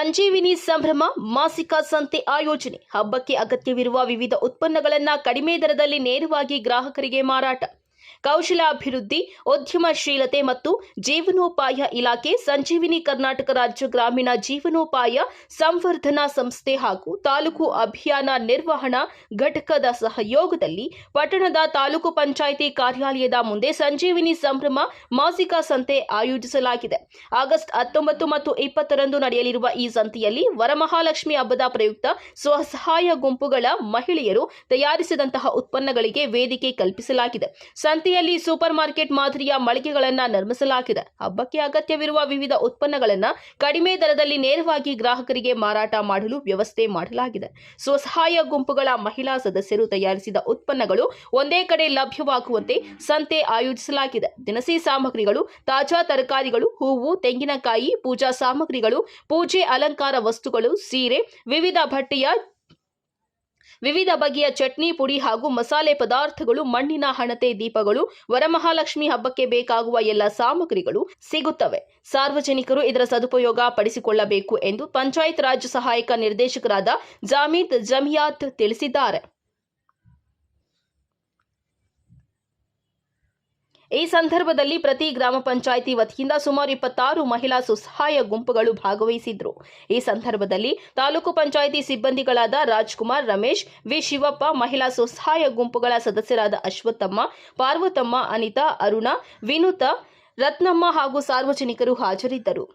ಸಂಜೀವಿನಿ ಸಂಭ್ರಮ ಮಾಸಿಕ ಸಂತೆ ಆಯೋಜನೆ. ಹಬ್ಬಕ್ಕೆ ಅಗತ್ಯವಿರುವ ವಿವಿಧ ಉತ್ಪನ್ನಗಳನ್ನು ಕಡಿಮೆ ದರದಲ್ಲಿ ನೇರವಾಗಿ ಗ್ರಾಹಕರಿಗೆ ಮಾರಾಟ. ಕೌಶಲಾಭಿವೃದ್ಧಿ, ಉದ್ಯಮಶೀಲತೆ ಮತ್ತು ಜೀವನೋಪಾಯ ಇಲಾಖೆ, ಸಂಜೀವಿನಿ ಕರ್ನಾಟಕ ರಾಜ್ಯ ಗ್ರಾಮೀಣ ಜೀವನೋಪಾಯ ಸಂವರ್ಧನಾ ಸಂಸ್ಥೆ ಹಾಗೂ ತಾಲೂಕು ಅಭಿಯಾನ ನಿರ್ವಹಣಾ ಘಟಕದ ಸಹಯೋಗದಲ್ಲಿ ಪಟ್ಟಣದ ತಾಲೂಕು ಪಂಚಾಯಿತಿ ಕಾರ್ಯಾಲಯದ ಮುಂದೆ ಸಂಜೀವಿನಿ ಸಂಭ್ರಮ ಮಾಸಿಕ ಸಂತೆ ಆಯೋಜಿಸಲಾಗಿದೆ. ಆಗಸ್ಟ್ 19 ಮತ್ತು 20ರಂದು ನಡೆಯಲಿರುವ ಈ ಸಂತೆಯಲ್ಲಿ ವರಮಹಾಲಕ್ಷ್ಮಿ ಹಬ್ಬದ ಪ್ರಯುಕ್ತ ಸ್ವಸಹಾಯ ಗುಂಪುಗಳ ಮಹಿಳೆಯರು ತಯಾರಿಸಿದಂತಹ ಉತ್ಪನ್ನಗಳಿಗೆ ವೇದಿಕೆ ಕಲ್ಪಿಸಲಾಗಿದೆ. ಸಂತೆಯಲ್ಲಿ ಸೂಪರ್ ಮಾರ್ಕೆಟ್ ಮಾದರಿಯ ಮಳಿಗೆಗಳನ್ನು ನಿರ್ಮಿಸಲಾಗಿದೆ. ಹಬ್ಬಕ್ಕೆ ಅಗತ್ಯವಿರುವ ವಿವಿಧ ಉತ್ಪನ್ನಗಳನ್ನು ಕಡಿಮೆ ದರದಲ್ಲಿ ನೇರವಾಗಿ ಗ್ರಾಹಕರಿಗೆ ಮಾರಾಟ ಮಾಡಲು ವ್ಯವಸ್ಥೆ ಮಾಡಲಾಗಿದೆ. ಸ್ವಸಹಾಯ ಗುಂಪುಗಳ ಮಹಿಳಾ ಸದಸ್ಯರು ತಯಾರಿಸಿದ ಉತ್ಪನ್ನಗಳು ಒಂದೇ ಕಡೆ ಲಭ್ಯವಾಗುವಂತೆ ಸಂತೆ ಆಯೋಜಿಸಲಾಗಿದೆ. ದಿನಸಿ ಸಾಮಗ್ರಿಗಳು, ತಾಜಾ ತರಕಾರಿಗಳು, ಹೂವು, ತೆಂಗಿನಕಾಯಿ, ಪೂಜಾ ಸಾಮಗ್ರಿಗಳು, ಪೂಜೆ ಅಲಂಕಾರ ವಸ್ತುಗಳು, ಸೀರೆ, ವಿವಿಧ ಬಗೆಯ ಚಟ್ನಿ ಪುಡಿ ಹಾಗೂ ಮಸಾಲೆ ಪದಾರ್ಥಗಳು, ಮಣ್ಣಿನ ಹಣತೆ ದೀಪಗಳು, ವರಮಹಾಲಕ್ಷ್ಮಿ ಹಬ್ಬಕ್ಕೆ ಬೇಕಾಗುವ ಎಲ್ಲ ಸಾಮಗ್ರಿಗಳು ಸಿಗುತ್ತವೆ. ಸಾರ್ವಜನಿಕರು ಇದರ ಸದುಪಯೋಗ ಪಡಿಸಿಕೊಳ್ಳಬೇಕು ಎಂದು ಪಂಚಾಯತ್ ರಾಜ್ ಸಹಾಯಕ ನಿರ್ದೇಶಕರಾದ ಜಾಮೀದ್ ಜಮಿಯಾತ್ ತಿಳಿಸಿದ್ದಾರೆ. ಈ ಸಂದರ್ಭದಲ್ಲಿ ಪ್ರತಿ ಗ್ರಾಮ ಪಂಚಾಯಿತಿ ವತಿಯಿಂದ ಸುಮಾರು 26 ಮಹಿಳಾ ಸ್ವಸಹಾಯ ಗುಂಪುಗಳು ಭಾಗವಹಿಸಿದ್ರು. ಈ ಸಂದರ್ಭದಲ್ಲಿ ತಾಲೂಕು ಪಂಚಾಯಿತಿ ಸಿಬ್ಬಂದಿಗಳಾದ ರಾಜ್ಕುಮಾರ್, ರಮೇಶ್, ವಿ ಶಿವಪ್ಪ, ಮಹಿಳಾ ಸ್ವಸಹಾಯ ಗುಂಪುಗಳ ಸದಸ್ಯರಾದ ಅಶ್ವತ್ಥಮ್ಮ, ಪಾರ್ವತಮ್ಮ, ಅನಿತಾ, ಅರುಣಾ, ವಿನುತಾ, ರತ್ನಮ್ಮ ಹಾಗೂ ಸಾರ್ವಜನಿಕರು ಹಾಜರಿದ್ದರು.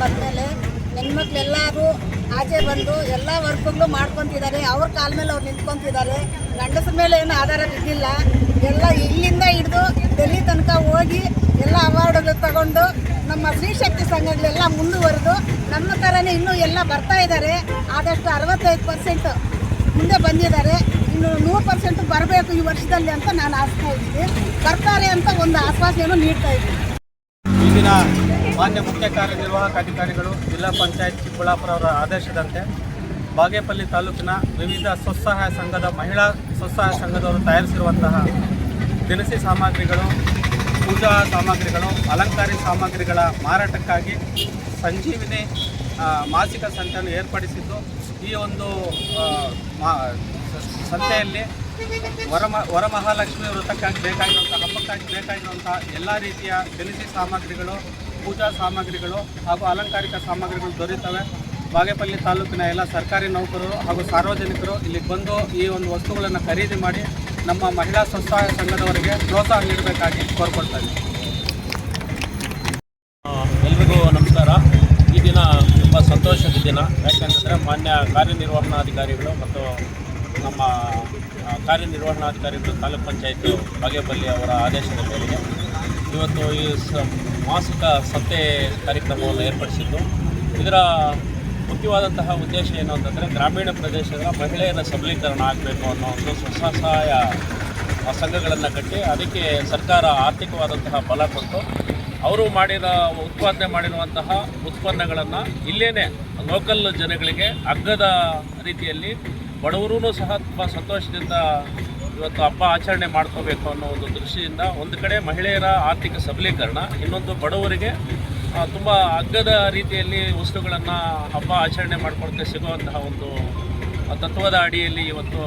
ಬಂದಮೇಲೆ ಹೆಣ್ಮಕ್ಳೆಲ್ಲರೂ ಆಚೆ ಬಂದು ಎಲ್ಲ ವರ್ಕ್ಗಳು ಮಾಡ್ಕೊತಿದ್ದಾರೆ. ಅವ್ರ ಕಾಲ ಮೇಲೆ ಅವ್ರು ನಿಂತ್ಕೊತಿದ್ದಾರೆ. ಗಂಡಸರ ಮೇಲೆ ಏನು ಆಧಾರ ಬಿದ್ದಿಲ್ಲ. ಎಲ್ಲ ಇಲ್ಲಿಂದ ಹಿಡಿದು ಡೆಲ್ಲಿ ತನಕ ಹೋಗಿ ಎಲ್ಲ ಅವಾರ್ಡ್ಗಳು ತಗೊಂಡು ನಮ್ಮ ಸ್ತ್ರೀಶಕ್ತಿ ಸಂಘಗಳೆಲ್ಲ ಮುಂದುವರೆದು ನಮ್ಮ ಥರನೇ ಇನ್ನೂ ಎಲ್ಲ ಬರ್ತಾ ಇದ್ದಾರೆ. ಆದಷ್ಟು 65% ಮುಂದೆ ಬಂದಿದ್ದಾರೆ. ಇನ್ನು 100% ಬರಬೇಕು ಈ ವರ್ಷದಲ್ಲಿ ಅಂತ ನಾನು ಆಸ್ತಾ ಇದ್ದೀನಿ. ಬರ್ತಾರೆ ಅಂತ ಒಂದು ಆಶ್ವಾಸನೆಯನ್ನು ನೀಡ್ತಾ ಇದ್ದೀನಿ. ಈ ದಿನ ಮಾನ್ಯ ಮುಖ್ಯ ಕಾರ್ಯನಿರ್ವಾಹಕ ಅಧಿಕಾರಿಗಳು ಜಿಲ್ಲಾ ಪಂಚಾಯತ್ ಚಿಕ್ಕಬಳ್ಳಾಪುರ ಅವರ ಆದೇಶದಂತೆ ಬಾಗೇಪಲ್ಲಿ ತಾಲೂಕಿನ ವಿವಿಧ ಸ್ವಸಹಾಯ ಸಂಘದ ಮಹಿಳಾ ಸ್ವಸಹಾಯ ಸಂಘದವರು ತಯಾರಿಸಿರುವಂತಹ ದಿನಸಿ ಸಾಮಗ್ರಿಗಳು, ಪೂಜಾ ಸಾಮಗ್ರಿಗಳು, ಅಲಂಕಾರಿ ಸಾಮಗ್ರಿಗಳ ಮಾರಾಟಕ್ಕಾಗಿ ಸಂಜೀವಿನಿ ಮಾಸಿಕ ಸಂತೆಯನ್ನು ಏರ್ಪಡಿಸಿದ್ದು, ಈ ಒಂದು ಸಂತೆಯಲ್ಲಿ ವರಮಹಾಲಕ್ಷ್ಮಿ ವ್ರತಕ್ಕಾಗಿ ಬೇಕಾಗಿರುವಂಥ, ಹಬ್ಬಕ್ಕಾಗಿ ಬೇಕಾಗಿರುವಂಥ ಎಲ್ಲ ರೀತಿಯ ದಿನಸಿ ಸಾಮಗ್ರಿಗಳು, ಪೂಜಾ ಸಾಮಗ್ರಿಗಳು ಹಾಗೂ ಅಲಂಕಾರಿಕ ಸಾಮಗ್ರಿಗಳು ದೊರೆಯುತ್ತವೆ. ಬಾಗೇಪಲ್ಲಿ ತಾಲೂಕಿನ ಎಲ್ಲ ಸರ್ಕಾರಿ ನೌಕರರು ಹಾಗೂ ಸಾರ್ವಜನಿಕರು ಇಲ್ಲಿಗೆ ಬಂದು ಈ ಒಂದು ವಸ್ತುಗಳನ್ನು ಖರೀದಿ ಮಾಡಿ ನಮ್ಮ ಮಹಿಳಾ ಸ್ವಸಹಾಯ ಸಂಘದವರಿಗೆ ಪ್ರೋತ್ಸಾಹ ನೀಡಬೇಕಾಗಿ ಕೋರ್ಕೊಳ್ತಾ ಇದ್ದೀವಿ. ಎಲ್ರಿಗೂ ನಮಸ್ಕಾರ. ಈ ದಿನ ದಿನ. ಯಾಕೆಂತಂದರೆ ಮಾನ್ಯ ಕಾರ್ಯನಿರ್ವಹಣಾಧಿಕಾರಿಗಳು ಮತ್ತು ನಮ್ಮ ಕಾರ್ಯನಿರ್ವಹಣಾಧಿಕಾರಿಗಳು ತಾಲೂಕ್ ಪಂಚಾಯತ್ ಬಾಗೇಪಲ್ಲಿ ಅವರ ಆದೇಶದ ಮೇರೆಗೆ ಇವತ್ತು ಈ ಮಾಸಿಕ ಸಂತೆ ಕಾರ್ಯಕ್ರಮವನ್ನು ಏರ್ಪಡಿಸಿದ್ದು. ಇದರ ಮುಖ್ಯವಾದಂತಹ ಉದ್ದೇಶ ಏನು ಅಂತಂದರೆ ಗ್ರಾಮೀಣ ಪ್ರದೇಶದ ಮಹಿಳೆಯರ ಸಬಲೀಕರಣ ಆಗಬೇಕು ಅನ್ನೋ ಒಂದು ಸ್ವಸಹಾಯ ಸಂಘಗಳನ್ನು ಕಟ್ಟಿ ಅದಕ್ಕೆ ಸರ್ಕಾರ ಆರ್ಥಿಕವಾದಂತಹ ಬಲ ಕೊಟ್ಟು ಅವರು ಉತ್ಪಾದನೆ ಮಾಡಿರುವಂತಹ ಉತ್ಪನ್ನಗಳನ್ನು ಇಲ್ಲೇ ಲೋಕಲ್ ಜನಗಳಿಗೆ ಅಗ್ಗದ ರೀತಿಯಲ್ಲಿ ಬಡವರೂ ಸಹ ತುಂಬ ಸಂತೋಷದಿಂದ ಇವತ್ತು ಹಬ್ಬ ಆಚರಣೆ ಮಾಡ್ಕೋಬೇಕು ಅನ್ನೋ ಒಂದು ದೃಷ್ಟಿಯಿಂದ ಒಂದು ಕಡೆ ಮಹಿಳೆಯರ ಆರ್ಥಿಕ ಸಬಲೀಕರಣ, ಇನ್ನೊಂದು ಬಡವರಿಗೆ ತುಂಬ ಅಗ್ಗದ ರೀತಿಯಲ್ಲಿ ವಸ್ತುಗಳನ್ನು ಹಬ್ಬ ಆಚರಣೆ ಮಾಡ್ಕೊಳ್ಳೋಕ್ಕೆ ಸಿಗುವಂತಹ ಒಂದು ತತ್ವದ ಅಡಿಯಲ್ಲಿ ಇವತ್ತು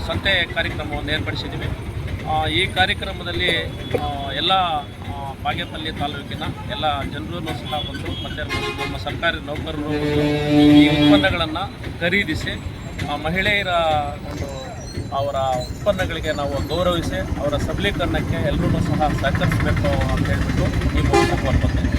ಸಂತೆ ಕಾರ್ಯಕ್ರಮವನ್ನು ಏರ್ಪಡಿಸಿದ್ದೀವಿ. ಈ ಕಾರ್ಯಕ್ರಮದಲ್ಲಿ ಎಲ್ಲ ಬಾಗೇಪಲ್ಲಿ ತಾಲೂಕಿನ ಎಲ್ಲ ಜನರೂ ಸಹ ಬಂದು ಮತ್ತು ನಮ್ಮ ಸರ್ಕಾರಿ ನೌಕರರು ಈ ಉತ್ಪನ್ನಗಳನ್ನು ಖರೀದಿಸಿ ಮಹಿಳೆಯರ ಅವರ ಉತ್ಪನ್ನಗಳಿಗೆ ನಾವು ಗೌರವಿಸಿ ಅವರ ಸಬಲೀಕರಣಕ್ಕೆ ಎಲ್ಲರೂ ಸಹ ಸಹಕರಿಸಬೇಕು ಅಂತ ಹೇಳ್ಬಿಟ್ಟು ಈ ಮೂಲಕ ಕೋರ್ಕೊಳ್ತೇನೆ.